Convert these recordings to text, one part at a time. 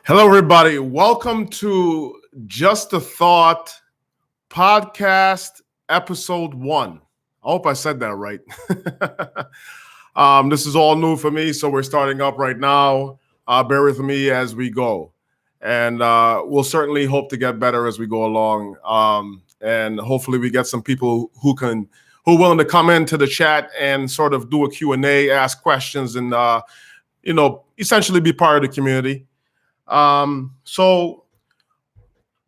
Hello, everybody. Welcome to Just a Thought podcast, episode 1. I hope I said that right. This is all new for me, so we're starting up right now. Bear with me as we go. And we'll certainly hope to get better as we go along. And hopefully we get some people who are willing to come into the chat and sort of do a Q&A, ask questions, and, essentially be part of the community. So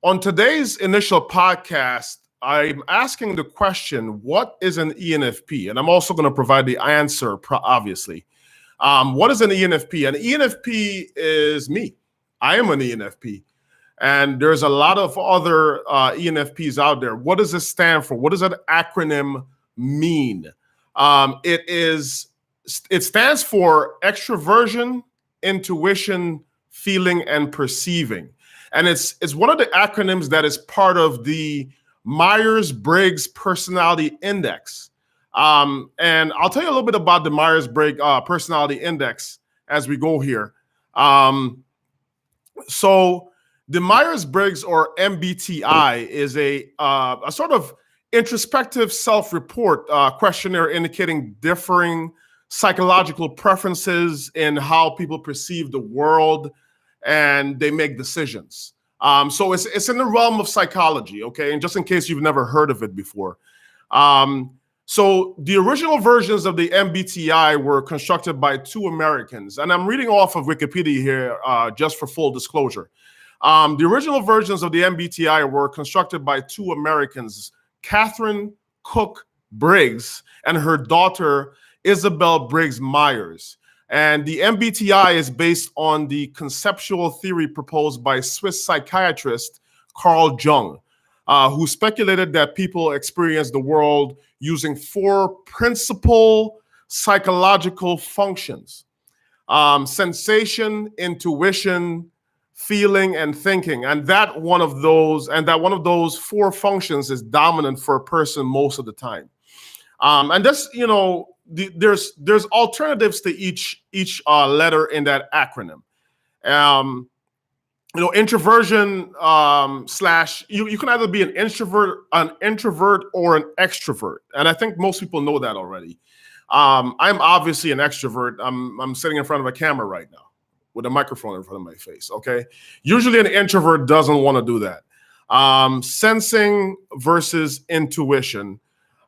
on today's initial podcast, I'm asking the question, what is an ENFP? And I'm also going to provide the answer, obviously. What is an ENFP? An ENFP is me. I am an ENFP. And there's a lot of other ENFPs out there. What does this stand for? What does that acronym mean? It stands for extroversion, intuition, feeling, and perceiving. And it's one of the acronyms that is part of the Myers-Briggs Personality Index. And I'll tell you a little bit about the Myers-Briggs Personality Index as we go here. So the Myers-Briggs, or MBTI, is a sort of introspective self-report questionnaire indicating differing psychological preferences in how people perceive the world and they make decisions. So it's in the realm of psychology, okay? And just in case you've never heard of it before. So the original versions of the MBTI were constructed by two Americans. And I'm reading off of Wikipedia here just for full disclosure. The original versions of the MBTI were constructed by two Americans, Catherine Cook Briggs and her daughter, Isabel Briggs Myers. And the MBTI is based on the conceptual theory proposed by Swiss psychiatrist Carl Jung, who speculated that people experience the world using 4 principal psychological functions: sensation, intuition, feeling, and thinking. And that one of those 4 functions is dominant for a person most of the time. And this, there's alternatives to each letter in that acronym. Introversion slash you can either be an introvert or an extrovert, and I think most people know that already. I'm obviously an extrovert. I'm sitting in front of a camera right now with a microphone in front of my face. Okay, usually an introvert doesn't want to do that. Sensing versus intuition.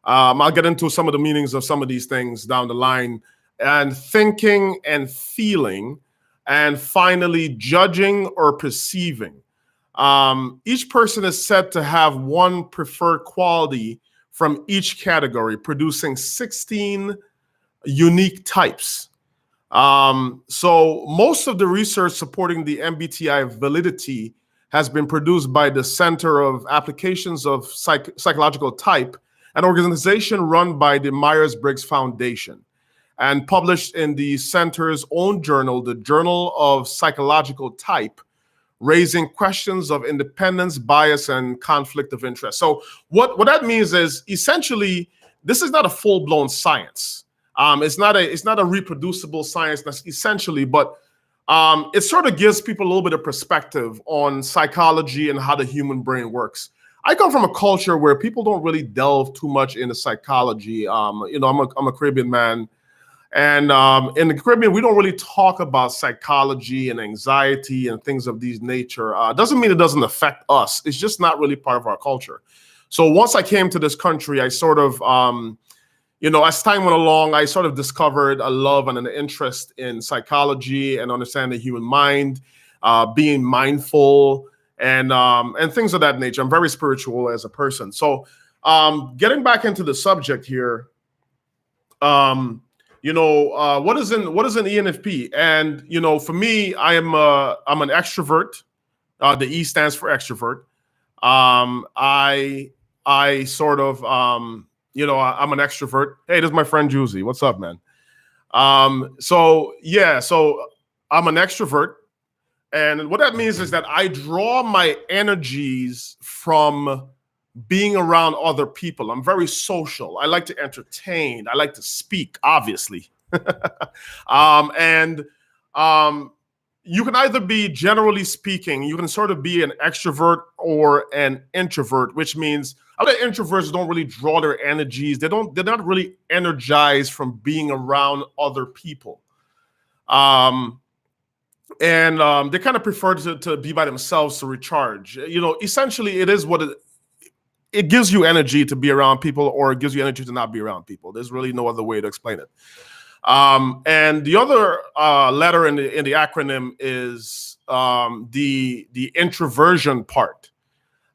I'll get into some of the meanings of some of these things down the line. And thinking and feeling, and finally judging or perceiving. Each person is said to have one preferred quality from each category, producing 16 unique types. So most of the research supporting the MBTI validity has been produced by the Center of Applications of Psychological Type, an organization run by the Myers-Briggs Foundation, and published in the center's own journal, the Journal of Psychological Type, raising questions of independence, bias, and conflict of interest. So what that means is, essentially, this is not a full-blown science. It's not a reproducible science, essentially, but it sort of gives people a little bit of perspective on psychology and how the human brain works. I come from a culture where people don't really delve too much into psychology. I'm a Caribbean man, and in the Caribbean, we don't really talk about psychology and anxiety and things of these nature. Doesn't mean it doesn't affect us. It's just not really part of our culture. So once I came to this country, I sort of, as time went along, I sort of discovered a love and an interest in psychology and understanding the human mind, being mindful, and things of that nature. I'm very spiritual as a person. So getting back into the subject here, what is an ENFP? And for me, I'm an extrovert. The E stands for extrovert. I sort of I'm an extrovert. Hey, this is my friend Juicy. What's up, man? So I'm an extrovert. And what that means is that I draw my energies from being around other people. I'm very social. I like to entertain. I like to speak, obviously. you can either be, generally speaking, you can sort of be an extrovert or an introvert, which means other introverts don't really draw their energies. They're not really energized from being around other people. And they kind of prefer to be by themselves to recharge. Essentially, it is what it gives you energy to be around people, or it gives you energy to not be around people. There's really no other way to explain it. And the other letter in the acronym is the introversion part.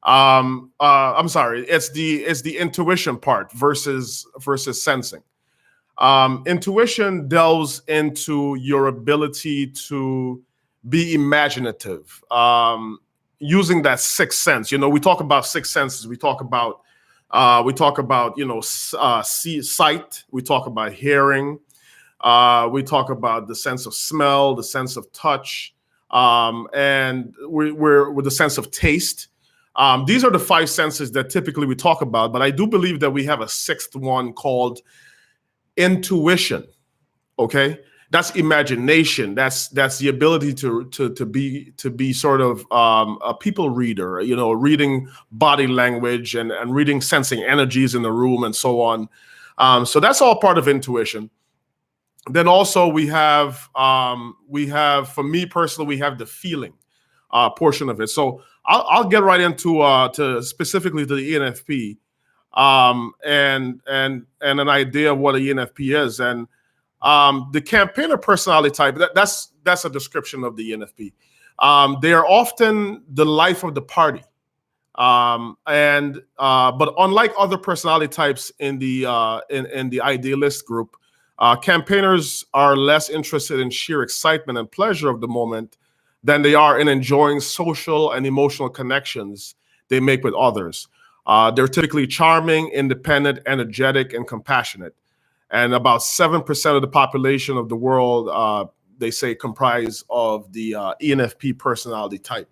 I'm sorry, it's the intuition part versus sensing. Intuition delves into your ability to be imaginative, using that sixth sense. We talk about six senses. We talk about sight. We talk about hearing. We talk about the sense of smell, the sense of touch, and we're with the sense of taste. These are the five senses that typically we talk about, but I do believe that we have a sixth one called intuition. Okay, that's imagination. That's the ability to be sort of a people reader. Reading body language and reading, sensing energies in the room and so on. So that's all part of intuition. Then also we have for me personally, we have the feeling portion of it. So I'll get right into to specifically to the ENFP, and an idea of what an ENFP is. And the campaigner personality type, that's a description of the ENFP. They are often the life of the party, but unlike other personality types in the idealist group, campaigners are less interested in sheer excitement and pleasure of the moment than they are in enjoying social and emotional connections they make with others. They're typically charming, independent, energetic, and compassionate. And about 7% of the population of the world, they say, comprise of the ENFP personality type.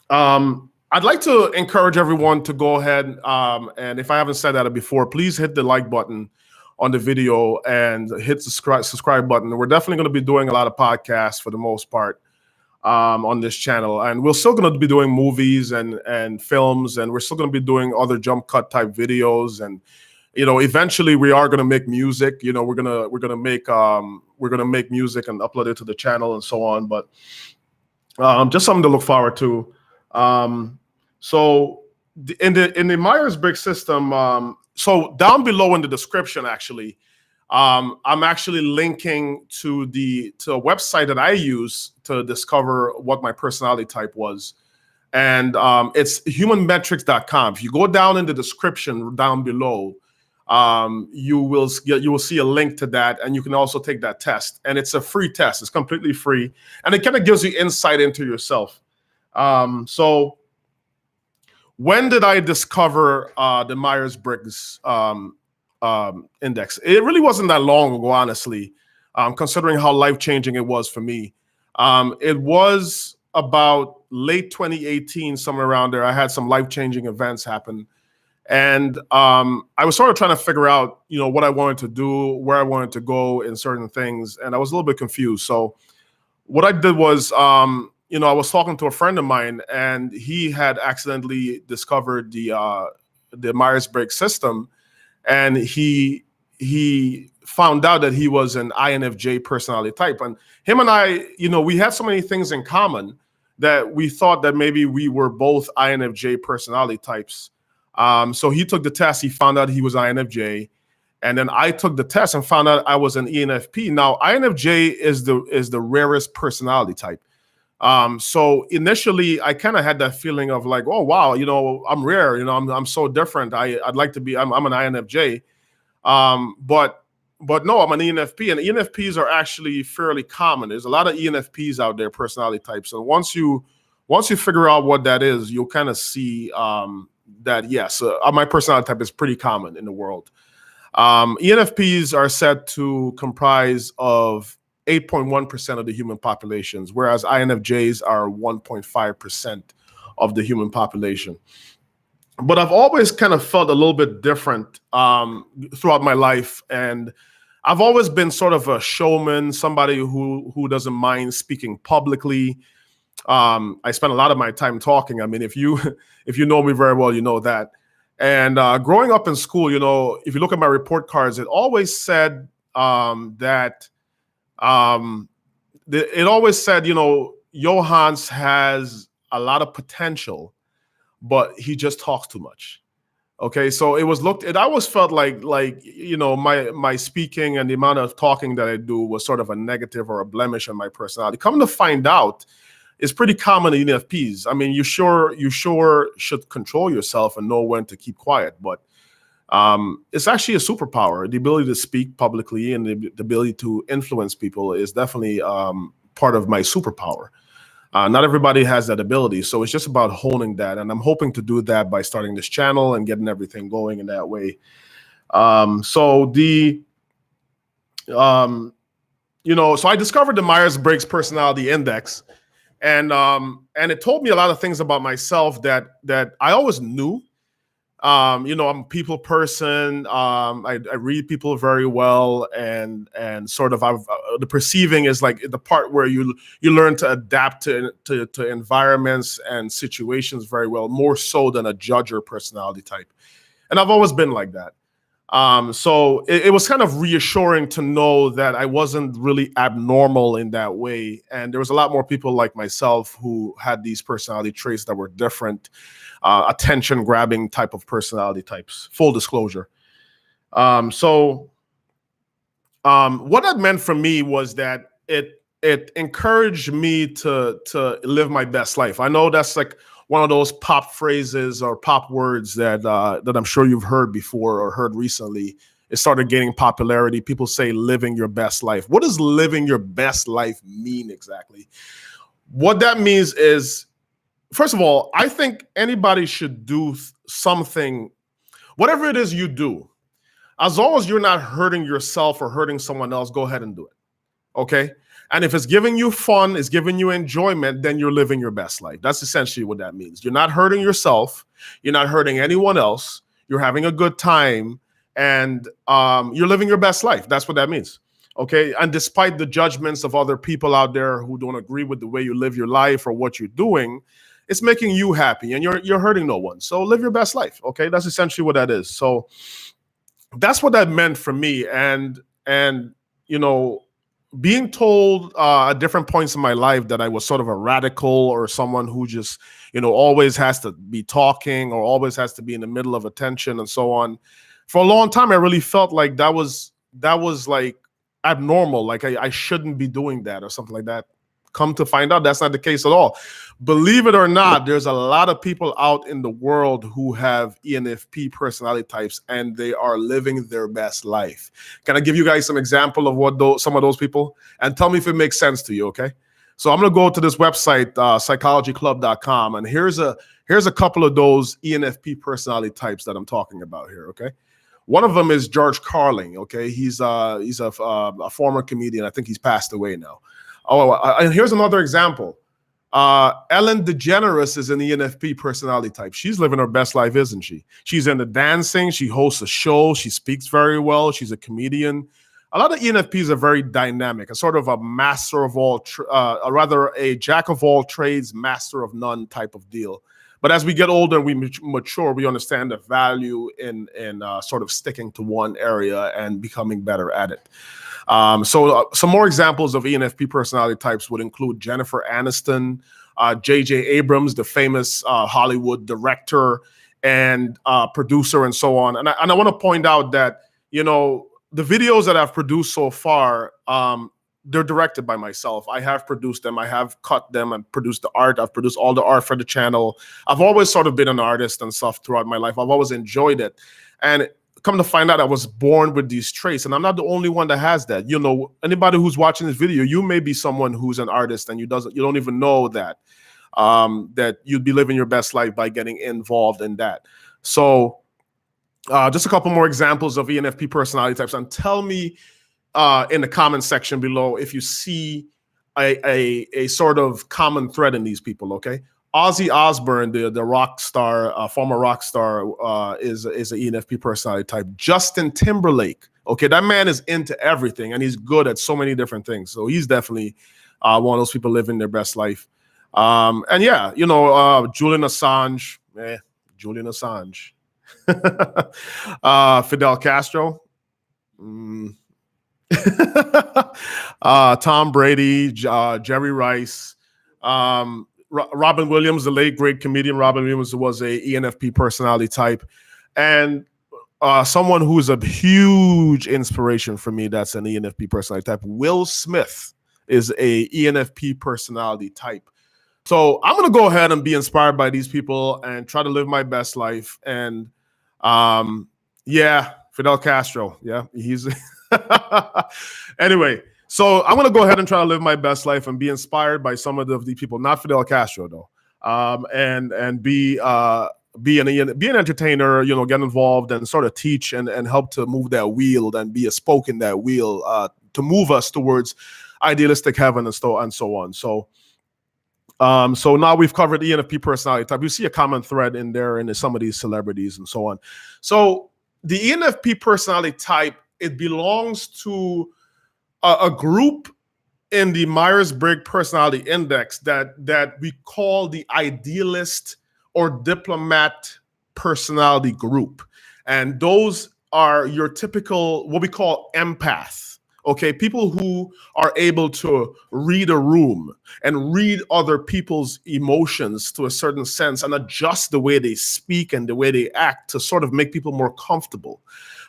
I'd like to encourage everyone to go ahead, and if I haven't said that before, please hit the like button on the video and hit the subscribe button. We're definitely going to be doing a lot of podcasts for the most part on this channel, and we're still going to be doing movies and films, and we're still going to be doing other jump cut type videos, and eventually we are going to make music. We're gonna make music and upload it to the channel and so on. But just something to look forward to. So in the Myers-Briggs system, so down below in the description, actually, I'm actually linking to a website that I use to discover what my personality type was. And it's humanmetrics.com. If you go down in the description down below, you will see a link to that, and you can also take that test. And it's a free test. It's completely free, and it kind of gives you insight into yourself. So when did I discover the Myers-Briggs index? It really wasn't that long ago, honestly, considering how life-changing it was for me. It was about late 2018, somewhere around there. I had some life-changing events happen. And I was sort of trying to figure out, what I wanted to do, where I wanted to go in certain things. And I was a little bit confused. So what I did was, I was talking to a friend of mine, and he had accidentally discovered the Myers-Briggs system. And he found out that he was an INFJ personality type. And him and I, we had so many things in common that we thought that maybe we were both INFJ personality types. So he took the test. He found out he was INFJ, and then I took the test and found out I was an ENFP. Now, INFJ is the rarest personality type. So initially, I kind of had that feeling of like, oh wow, I'm rare. I'm so different. I'd like to be. I'm an INFJ, but no, I'm an ENFP, and ENFPs are actually fairly common. There's a lot of ENFPs out there, personality types. So once you figure out what that is, you'll kind of see that yes, my personality type is pretty common in the world. ENFPs are said to comprise of 8.1% of the human populations, whereas INFJs are 1.5% of the human population. But I've always kind of felt a little bit different throughout my life, and I've always been sort of a showman, somebody who doesn't mind speaking publicly. I spend a lot of my time talking. I mean, if you if you know me very well, you know that. And growing up in school, if you look at my report cards, it always said that it always said, Johans has a lot of potential, but he just talks too much. Okay, so it always felt like my speaking and the amount of talking that I do was sort of a negative or a blemish in my personality. Come to find out, it's pretty common in ENFPs. I mean, you sure should control yourself and know when to keep quiet, but it's actually a superpower. The ability to speak publicly and the ability to influence people is definitely part of my superpower. Not everybody has that ability, so it's just about honing that, and I'm hoping to do that by starting this channel and getting everything going in that way. So I discovered the Myers-Briggs Personality Index, and it told me a lot of things about myself that I always knew. I'm a people person. I read people very well, and sort of the perceiving is like the part where you learn to adapt to environments and situations very well, more so than a judger personality type. And I've always been like that. So it was kind of reassuring to know that I wasn't really abnormal in that way. And there was a lot more people like myself who had these personality traits that were different. Attention grabbing type of personality types, full disclosure. What that meant for me was that it encouraged me to live my best life. I know that's like one of those pop phrases or pop words that I'm sure you've heard before or heard recently. It started gaining popularity. People say living your best life. What does living your best life mean exactly? What that means is, first of all, I think anybody should do something, whatever it is you do, as long as you're not hurting yourself or hurting someone else, go ahead and do it. Okay? And if it's giving you fun, it's giving you enjoyment, then you're living your best life. That's essentially what that means. You're not hurting yourself. You're not hurting anyone else. You're having a good time, and you're living your best life. That's what that means. Okay? And despite the judgments of other people out there who don't agree with the way you live your life or what you're doing, it's making you happy, and you're hurting no one. So live your best life. Okay, that's essentially what that is. So that's what that meant for me. And being told at different points in my life that I was sort of a radical or someone who just always has to be talking or always has to be in the middle of attention and so on. For a long time, I really felt like that was like abnormal. Like I shouldn't be doing that or something like that. Come to find out, that's not the case at all. Believe it or not, there's a lot of people out in the world who have ENFP personality types, and they are living their best life. Can I give you guys some example of some of those people? And tell me if it makes sense to you, okay? So I'm going to go to this website, psychologyclub.com, and here's a couple of those ENFP personality types that I'm talking about here, okay? One of them is George Carlin, okay? He's a former comedian. I think he's passed away now. Oh, and here's another example. Ellen DeGeneres is an ENFP personality type. She's living her best life, isn't she? She's into dancing. She hosts a show. She speaks very well. She's a comedian. A lot of ENFPs are very dynamic, a sort of a master of all, rather a jack of all trades, master of none type of deal. But as we get older and we mature, we understand the value in sort of sticking to one area and becoming better at it. So some more examples of ENFP personality types would include Jennifer Aniston, J.J. Abrams, the famous Hollywood director and producer and so on. And I want to point out that, the videos that I've produced so far, they're directed by myself. I have produced them. I have cut them and produced the art. I've produced all the art for the channel. I've always sort of been an artist and stuff throughout my life. I've always enjoyed it. And come to find out, I was born with these traits, and I'm not the only one that has that. Anybody who's watching this video, you may be someone who's an artist and you don't even know that that you'd be living your best life by getting involved in that. So just a couple more examples of ENFP personality types, and tell me in the comment section below if you see a sort of common thread in these people. Okay, Ozzy Osbourne, the rock star, former rock star, is an ENFP personality type. Justin Timberlake, okay, that man is into everything and he's good at so many different things. So he's definitely one of those people living their best life. And yeah, Julian Assange, Julian Assange, Fidel Castro. Tom Brady, Jerry Rice, Robin Williams, the late great comedian Robin Williams, was a ENFP personality type, and someone who's a huge inspiration for me. That's an ENFP personality type. Will Smith is a ENFP personality type. So I'm gonna go ahead and be inspired by these people and try to live my best life. And yeah, Fidel Castro. Yeah, he's. Anyway, so I'm going to go ahead and try to live my best life and be inspired by some of the people, not Fidel Castro though, and be an entertainer, get involved and sort of teach and help to move that wheel and be a spoke in that wheel to move us towards idealistic heaven and so on. So now we've covered ENFP personality type. You see a common thread in there in some of these celebrities and so on. So the ENFP personality type, it belongs to a group in the Myers-Briggs Personality Index that we call the idealist or diplomat personality group. And those are your typical, what we call empath. Okay, people who are able to read a room and read other people's emotions to a certain sense and adjust the way they speak and the way they act to sort of make people more comfortable.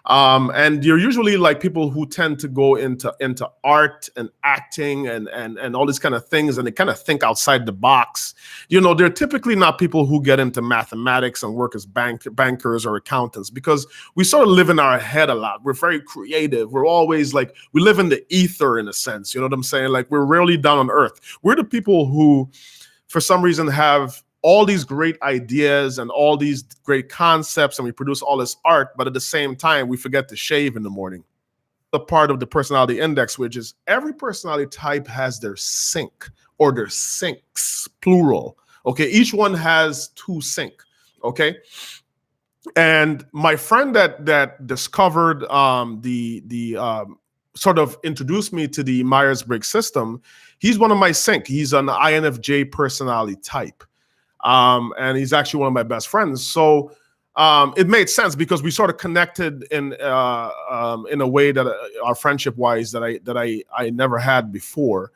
And you're usually like people who tend to go into art and acting and all these kind of things, and they kind of think outside the box. They're typically not people who get into mathematics and work as bankers or accountants, because we sort of live in our head a lot. We're very creative. We're always like, we live in the ether in a sense. You know what I'm saying? Like, we're rarely down on earth. We're the people who, for some reason, have all these great ideas and all these great concepts, and we produce all this art, but at the same time, we forget to shave in the morning. The part of the personality index, which is every personality type has their sync or their syncs, plural. Okay, each one has two sync. Okay, and my friend that discovered the sort of introduced me to the Myers-Briggs system, he's one of my sync. He's an INFJ personality type. And he's actually one of my best friends. So it made sense because we sort of connected in a way that our friendship wise that I never had before.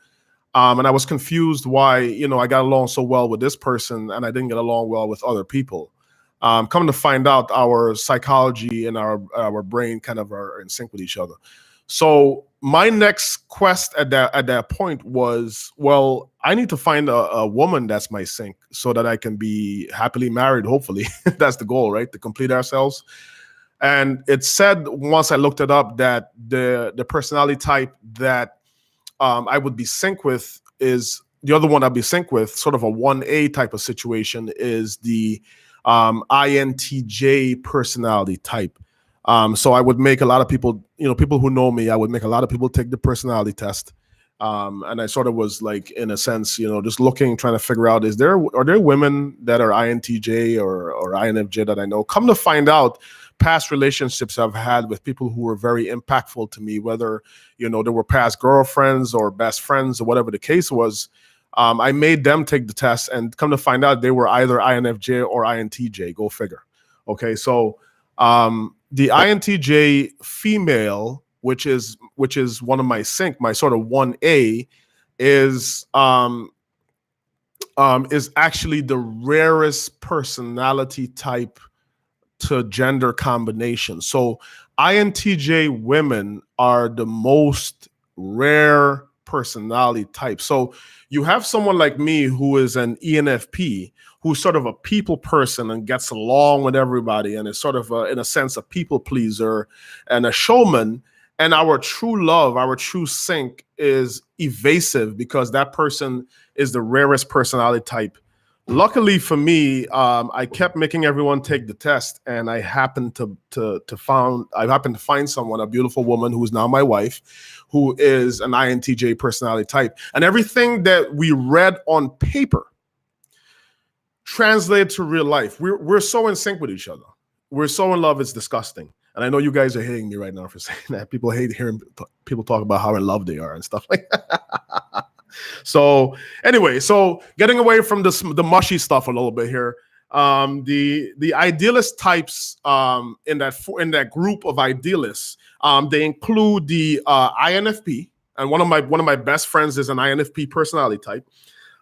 And I was confused why, I got along so well with this person and I didn't get along well with other people. Come to find out, our psychology and our brain kind of are in sync with each other. So my next quest at that point was, well, I need to find a woman that's my sync so that I can be happily married, hopefully. That's the goal, right? To complete ourselves. And it said, once I looked it up, that the personality type that I would be sync with is, the other one I'd be sync with, sort of a 1A type of situation, is the INTJ personality type. So I would make a lot of people, people who know me, I would make a lot of people take the personality test. And I sort of was like, in a sense, just looking, trying to figure out, are there women that are INTJ or INFJ that I know? Come to find out, past relationships I've had with people who were very impactful to me, whether, they were past girlfriends or best friends or whatever the case was. I made them take the test and come to find out they were either INFJ or INTJ. Go figure. Okay, so the INTJ female, which is one of my sync, my sort of 1A, is actually the rarest personality type to gender combination. So INTJ women are the most rare personality type. So you have someone like me who is an ENFP, who's sort of a people person and gets along with everybody and is sort of, in a sense, a people pleaser and a showman. And our true love, our true sync is evasive because that person is the rarest personality type. Luckily for me, I kept making everyone take the test, and I happened to find someone, a beautiful woman who is now my wife, who is an INTJ personality type. And everything that we read on paper translated to real life, we're so in sync with each other. We're so in love, it's disgusting. And I know you guys are hating me right now for saying that. People hate hearing people talk about how in love they are and stuff like that. So anyway, so getting away from the mushy stuff a little bit here. The idealist types in that group of idealists, they include the INFP, and one of my best friends is an INFP personality type.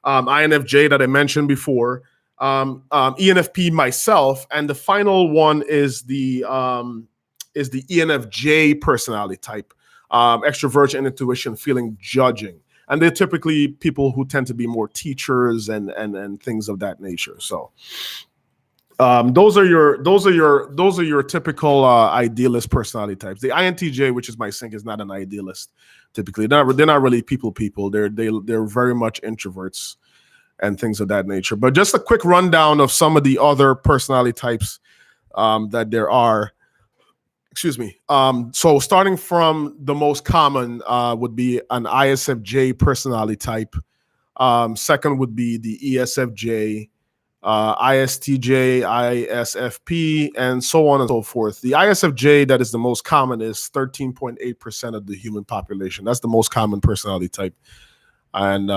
INFJ that I mentioned before, ENFP myself, and the final one is the ENFJ personality type, extroversion, intuition, feeling, judging. And they're typically people who tend to be more teachers and things of that nature. So those are your typical idealist personality types. The INTJ, which is my sync, is not an idealist. Typically, they're not really people. They're very much introverts and things of that nature. But just a quick rundown of some of the other personality types that there are. Excuse me. So starting from the most common would be an ISFJ personality type. Second would be the ESFJ, ISTJ, ISFP, and so on and so forth. The ISFJ that is the most common is 13.8% of the human population. That's the most common personality type. And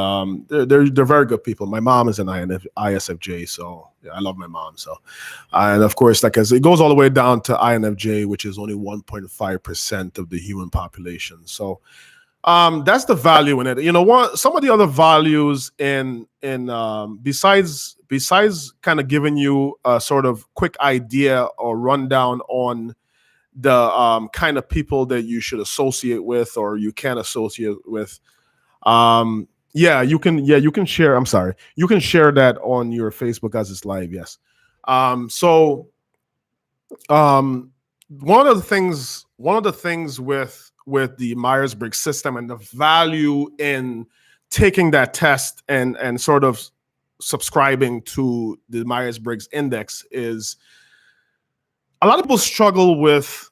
they're very good people. My mom is an ISFJ, so yeah, I love my mom. So, and of course, like as it goes all the way down to INFJ, which is only 1.5% of the human population. So, that's the value in it. You know, some of the other values in besides kind of giving you a sort of quick idea or rundown on the kind of people that you should associate with or you can associate with. You can share. I'm sorry. You can share that on your Facebook as it's live. Yes. One of the things with the Myers-Briggs system and the value in taking that test and sort of subscribing to the Myers-Briggs index is a lot of people struggle with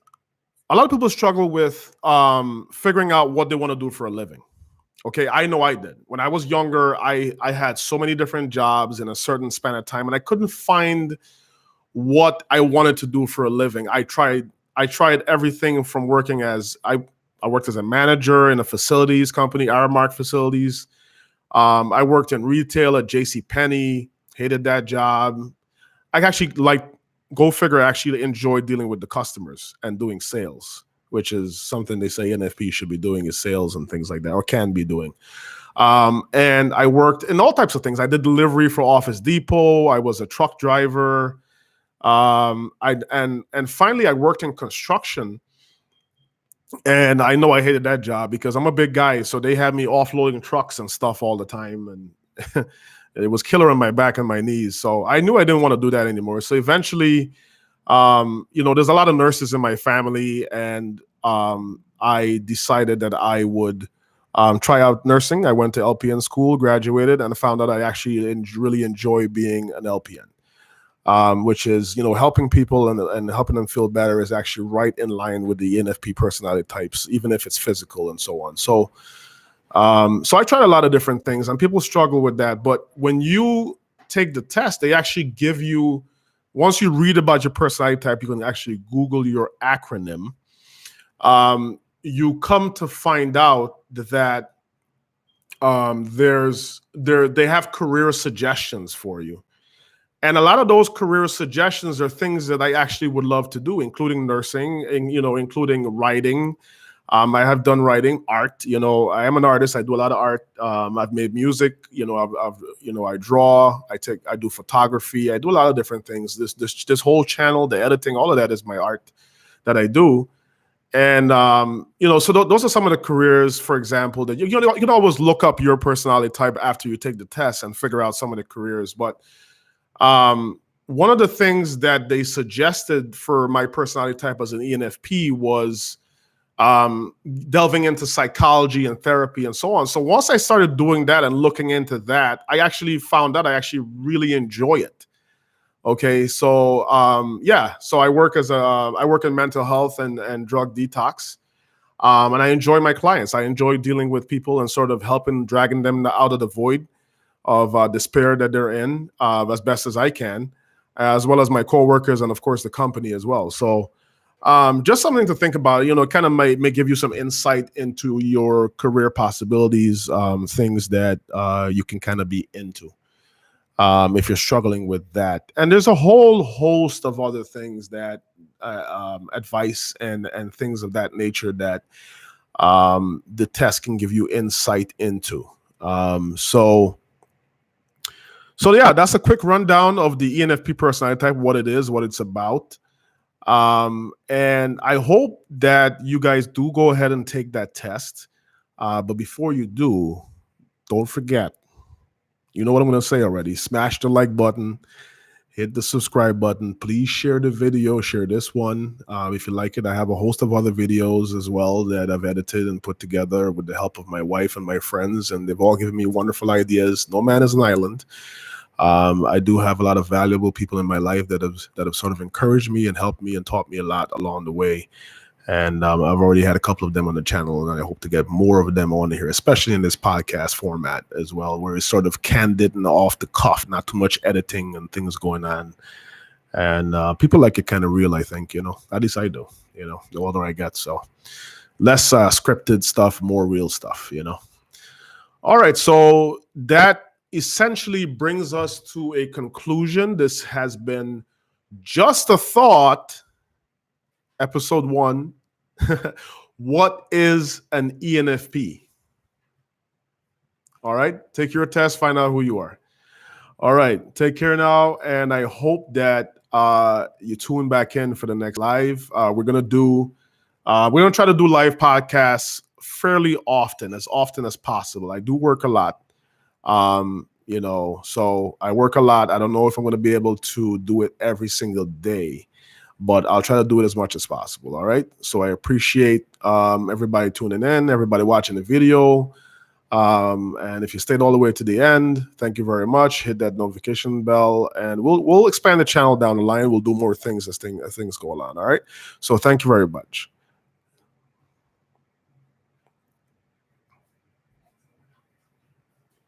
figuring out what they want to do for a living. Okay, I know I did. When I was younger, I had so many different jobs in a certain span of time, and I couldn't find what I wanted to do for a living. I tried everything from working as I worked as a manager in a facilities company, Aramark Facilities. I worked in retail at JCPenney, hated that job. I actually actually enjoyed dealing with the customers and doing sales, which is something they say NFP should be doing, is sales and things like that, or can be doing. And I worked in all types of things. I did delivery for Office Depot. I was a truck driver. And finally I worked in construction. And I know I hated that job because I'm a big guy. So they had me offloading trucks and stuff all the time. And it was killer on my back and my knees. So I knew I didn't want to do that anymore. So eventually, there's a lot of nurses in my family, and I decided that I would try out nursing. I went to LPN school, graduated, and found out I actually really enjoy being an LPN, which is, helping people and helping them feel better is actually right in line with the ENFP personality types, even if it's physical and so on. So I tried a lot of different things, and people struggle with that. But when you take the test, they actually give you, once you read about your personality type, you can actually Google your acronym. You come to find out that they have career suggestions for you. And a lot of those career suggestions are things that I actually would love to do, including nursing and, including writing. I have done writing, art. I am an artist. I do a lot of art. I've made music. I draw. I do photography. I do a lot of different things. This whole channel, the editing, all of that is my art that I do. And so those are some of the careers, for example, that you can always look up your personality type after you take the test and figure out some of the careers. But one of the things that they suggested for my personality type as an ENFP was delving into psychology and therapy and so on. So once I started doing that and looking into that, I actually found out I actually really enjoy it. Okay, so so I work in mental health and drug detox, and I enjoy my clients. I enjoy dealing with people and sort of dragging them out of the void of despair that they're in as best as I can, as well as my coworkers and of course the company as well. So just something to think about. It kind of may give you some insight into your career possibilities, things that you can kind of be into if you're struggling with that. And there's a whole host of other things that advice and things of that nature that the test can give you insight into. So yeah, that's a quick rundown of the ENFP personality type, what it is, what it's about. And I hope that you guys do go ahead and take that test. But before you do, don't forget, you know what I'm going to say already. Smash the like button, hit the subscribe button. Please share the video, share this one. If you like it, I have a host of other videos as well that I've edited and put together with the help of my wife and my friends, and they've all given me wonderful ideas. No man is an island. I do have a lot of valuable people in my life that have sort of encouraged me and helped me and taught me a lot along the way. And I've already had a couple of them on the channel, and I hope to get more of them on here, especially in this podcast format as well, where it's sort of candid and off the cuff, not too much editing and things going on. And people like it kind of real, I think, at least I do, the older I get. So less scripted stuff, more real stuff, All right. So that essentially brings us to a conclusion. This has been Just a Thought, episode 1. What is an ENFP? All right. Take your test, find out who you are. All right. Take care now. And I hope that you tune back in for the next live. We're going to try to do live podcasts fairly often as possible. I do work a lot. So I work a lot. I don't know if I'm going to be able to do it every single day, but I'll try to do it as much as possible. All right. So I appreciate everybody tuning in, everybody watching the video. And if you stayed all the way to the end, thank you very much. Hit that notification bell, and we'll expand the channel down the line. We'll do more things as things go along. All right. So thank you very much.